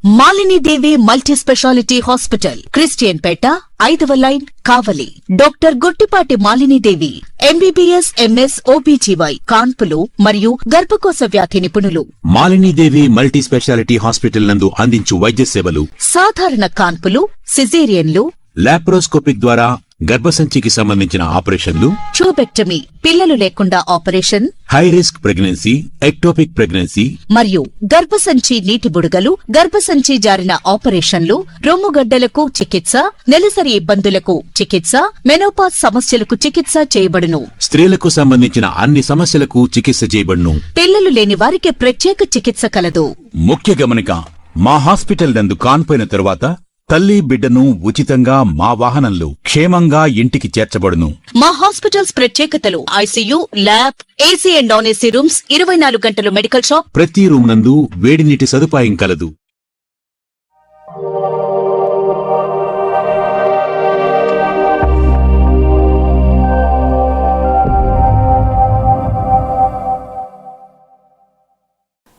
Malini Devi multi speciality hospital, Christian Pet, 5వ line, Kavali. Doctor Guttipati Malinidevi, MBBS, MS, OBGY, కాన్పులు మరియు గర్భకోశ వ్యాధి నిపుణులు. మాలినీదేవి మల్టీ స్పెషాలిటీ హాస్పిటల్ నందు అందించు వైద్య సేవలు: సాధారణ కాన్పులు, సిజేరియన్లు, లాప్రోస్కోపిక్ ద్వారా గర్భసంచికి సంబంధించిన ఆపరేషన్లు, ట్యూబెక్టమీ, పిల్లలు లేకుండా operation, high risk pregnancy, ectopic pregnancy మరియు గర్భసంచి నీటి బుడగలు, గర్భసంచి జారిన ఆపరేషన్లు, రొమ్ముగడ్డలకు చికిత్స, నెలసరి ఇబ్బందులకు చికిత్స, మెనోపాజ్ సమస్యలకు చికిత్స చేయబడును. స్త్రీలకు సంబంధించిన అన్ని సమస్యలకు చికిత్స చేయబడును. పిల్లలు లేని వారికి ప్రత్యేక చికిత్స కలదు. ముఖ్య గమనిక: మా హాస్పిటల్ నందు కాన్పోయిన తరువాత తల్లి బిడ్డను ఉచితంగా మా వాహనంలో క్షేమంగా ఇంటికి చేర్చబడును. మా హాస్పిటల్స్ ప్రత్యేకతలు: ICU, lab, AC and non AC rooms, 24 గంటలు మెడికల్ షాప్, ప్రతి రూమ్ నందు వేడి నీటి సదుపాయం కలదు.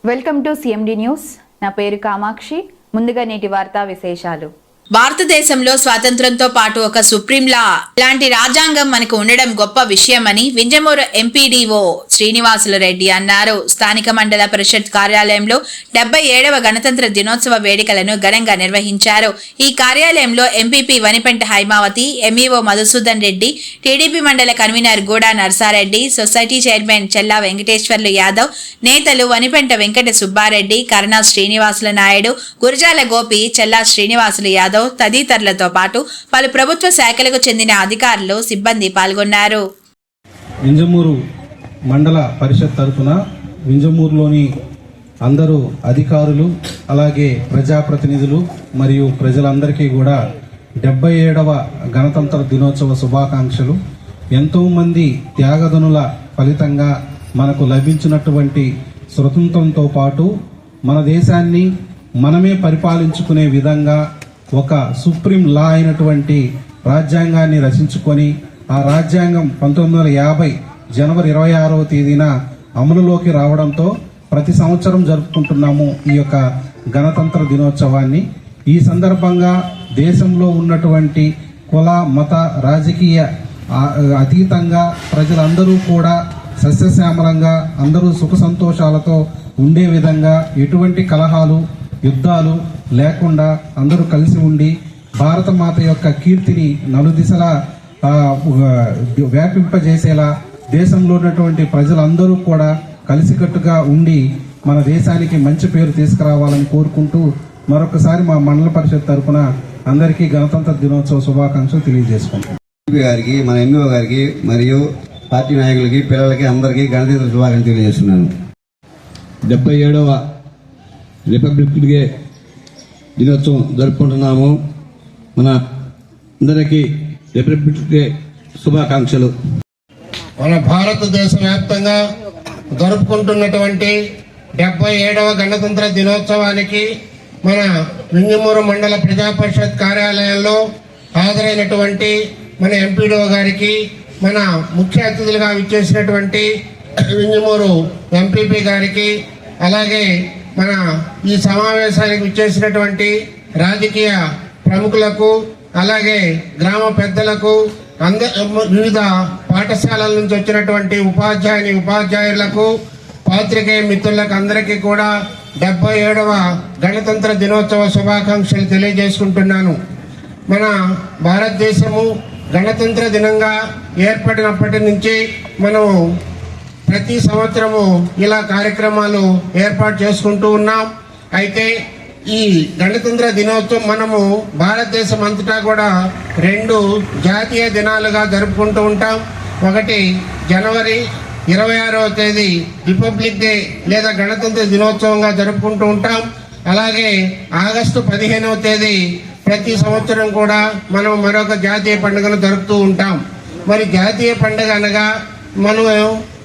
Welcome to CMD news. నా పేరు కామాక్షి. ముందుగా నేటి వార్తా విశేషాలు. భారతదేశంలో స్వాతంత్రంతో పాటు ఒక సుప్రీంలా లాంటి రాజ్యాంగం మనకు ఉండడం గొప్ప విషయమని వింజమూరు ఎంపీడీఓ శ్రీనివాసులు రెడ్డి అన్నారు. స్థానిక మండల పరిషత్ కార్యాలయంలో 77వ గణతంత్ర దినోత్సవ వేడుకలను ఘనంగా నిర్వహించారు. ఈ కార్యాలయంలో MPP Vanipenta Haimavathi, MEO Madhusudan Reddy, TDP mandal convener Guda Narsareddy, society chairman Chella Venkateswarlu Yadav, నేతలు వనిపెంట వెంకట సుబ్బారెడ్డి, కరణా శ్రీనివాసుల నాయుడు, గురజాల గోపి, చెల్లా శ్రీనివాసులు యాదవ్ తదితరులతో పాటు పలు ప్రభుత్వ శాఖలకు చెందిన అధికారులు, సిబ్బంది పాల్గొన్నారు. వింజమూరు మండల పరిషత్ తరఫున వింజమూరులోని అందరూ అధికారులు, అలాగే ప్రజాప్రతినిధులు మరియు ప్రజలందరికీ కూడా 77వ గణతంత్ర దినోత్సవ శుభాకాంక్షలు. ఎంతోమంది త్యాగదనుల ఫలితంగా మనకు లభించినటువంటి స్వతంత్రంతో పాటు మన దేశాన్ని మనమే పరిపాలించుకునే విధంగా ఒక సుప్రీం లా అయినటువంటి రాజ్యాంగాన్ని రచించుకొని ఆ రాజ్యాంగం 1950 జనవరి 26వ తేదీన అమలులోకి రావడంతో ప్రతి సంవత్సరం జరుపుకుంటున్నాము ఈ యొక్క గణతంత్ర దినోత్సవాన్ని. ఈ సందర్భంగా దేశంలో ఉన్నటువంటి కుల, మత, రాజకీయ అతీతంగా ప్రజలందరూ కూడా సస్యశ్యామలంగా అందరూ సుఖ సంతోషాలతో ఉండే విధంగా ఎటువంటి కలహాలు, యుద్ధాలు లేకుండా అందరూ కలిసి ఉండి భారత మాత యొక్క కీర్తిని నలుదిశలా వ్యాపింపజేసేలా దేశంలో ఉన్నటువంటి ప్రజలందరూ కూడా కలిసికట్టుగా ఉండి మన దేశానికి మంచి పేరు తీసుకురావాలని కోరుకుంటూ మరొకసారి మా మండల పరిషత్ తరఫున అందరికీ గణతంత్ర దినోత్సవ శుభాకాంక్షలు తెలియజేసుకుంటాం. గారికి, మన ఎంఈఓ గారికి మరియు పార్టీ నాయకులకి, పిల్లలకి అందరికీ గణతంత్ర శుభాకాంక్షలు తెలియజేస్తున్నాను. 77వ రిపబ్లిక్ డే దినోత్సవం జరుపుకుంటున్నాము. మన అందరికీ రిపబ్లిక్ డే శుభాకాంక్షలు. మన భారతదేశ వ్యాప్తంగా జరుపుకుంటున్నటువంటి 77వ గణతంత్ర దినోత్సవానికి మన వింజమూరు మండల ప్రజా పరిషత్ కార్యాలయంలో హాజరైనటువంటి మన ఎంపీడీఓ గారికి, మన ముఖ్య అతిథులుగా విచ్చేసినటువంటి వింజమూరు ఎంపీపీ గారికి, అలాగే మన ఈ సమావేశానికి విచ్చేసినటువంటి రాజకీయ ప్రముఖులకు, అలాగే గ్రామ పెద్దలకు, వివిధ పాఠశాలల నుంచి వచ్చినటువంటి ఉపాధ్యాయులకు, పాత్రికేయ మిత్రులకు అందరికీ కూడా 77వ గణతంత్ర దినోత్సవ శుభాకాంక్షలు తెలియజేసుకుంటున్నాను. మన భారతదేశము గణతంత్ర దినంగా ఏర్పడినప్పటి నుంచి మనం ప్రతి సంవత్సరము ఇలా కార్యక్రమాలు ఏర్పాటు చేసుకుంటూ ఉన్నాం. అయితే ఈ గణతంత్ర దినోత్సవం మనము భారతదేశం అంతటా కూడా 2 జాతీయ దినాలుగా జరుపుకుంటూ ఉంటాం. ఒకటి జనవరి 26వ తేదీ రిపబ్లిక్ డే లేదా గణతంత్ర దినోత్సవంగా జరుపుకుంటూ ఉంటాం. అలాగే ఆగస్టు 15వ తేదీ ప్రతి సంవత్సరం కూడా మనం మరొక జాతీయ పండుగను జరుపుతూ ఉంటాం. మరి జాతీయ పండుగ అనగా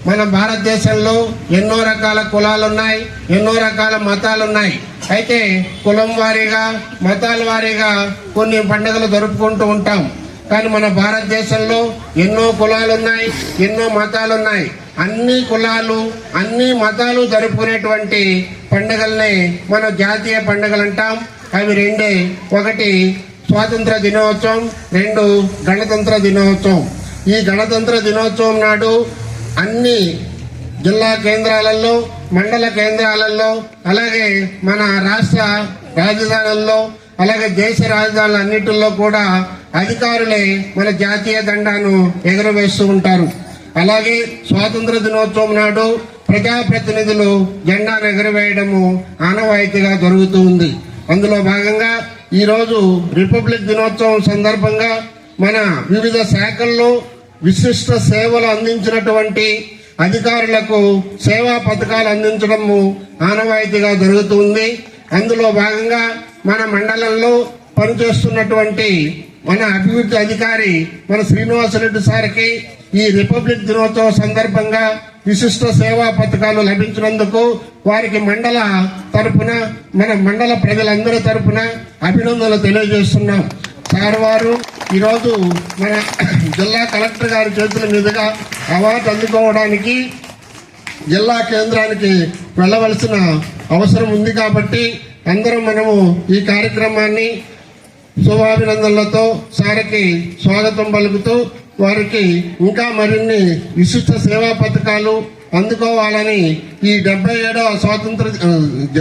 మన భారతదేశంలో ఎన్నో రకాల కులాలు ఉన్నాయి, ఎన్నో రకాల మతాలు ఉన్నాయి. అయితే కులం వారీగా, మతాల వారీగా కొన్ని పండుగలు జరుపుకుంటూ ఉంటాం. కానీ మన భారతదేశంలో ఎన్నో కులాలు ఉన్నాయి, ఎన్నో మతాలు ఉన్నాయి. అన్ని కులాలు అన్ని మతాలు జరుపుకునేటువంటి పండుగల్ని మనం జాతీయ పండుగలు అంటాం. అవి రెండే, ఒకటి స్వాతంత్ర దినోత్సవం, రెండు గణతంత్ర దినోత్సవం. ఈ గణతంత్ర దినోత్సవం నాడు అన్ని జిల్లా కేంద్రాలలో, మండల కేంద్రాలలో, అలాగే మన రాష్ట్ర రాజధానుల్లో, అలాగే దేశ రాజధానులు అన్నిటిలో కూడా అధికారులే మన జాతీయ జెండాను ఎగురవేస్తూ ఉంటారు. అలాగే స్వాతంత్ర దినోత్సవం నాడు ప్రజాప్రతినిధులు జెండాను ఎగురవేయడము ఆనవాయితీగా జరుగుతూ ఉంది. అందులో భాగంగా ఈరోజు రిపబ్లిక్ దినోత్సవం సందర్భంగా మన వివిధ శాఖల్లో విశిష్ట సేవలు అందించినటువంటి అధికారులకు సేవా పథకాలు అందించడము ఆనవాయితీగా జరుగుతుంది. అందులో భాగంగా మన మండలంలో పనిచేస్తున్నటువంటి మన అభివృద్ధి అధికారి మన శ్రీనివాసరెడ్డి సార్కి ఈ రిపబ్లిక్ దినోత్సవం సందర్భంగా విశిష్ట సేవా పథకాలు లభించినందుకు వారికి మండల తరపున, మన మండల ప్రజలందరి తరపున అభినందనలు తెలియజేస్తున్నాం. సార్ వారు ఈరోజు మన జిల్లా కలెక్టర్ గారి చేతుల మీదుగా అవార్డు అందుకోవడానికి జిల్లా కేంద్రానికి వెళ్ళవలసిన అవసరం ఉంది. కాబట్టి అందరం మనము ఈ కార్యక్రమాన్ని శుభాభినందనలతో సార్కి స్వాగతం పలుకుతూ వారికి ఇంకా మరిన్ని విశిష్ట సేవా పథకాలు అందుకోవాలని ఈ 77వ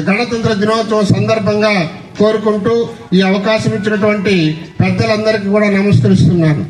గణతంత్ర దినోత్సవం సందర్భంగా కోరుకుంటూ ఈ అవకాశం ఇచ్చినటువంటి పెద్దలందరికీ కూడా నమస్కరిస్తున్నాను.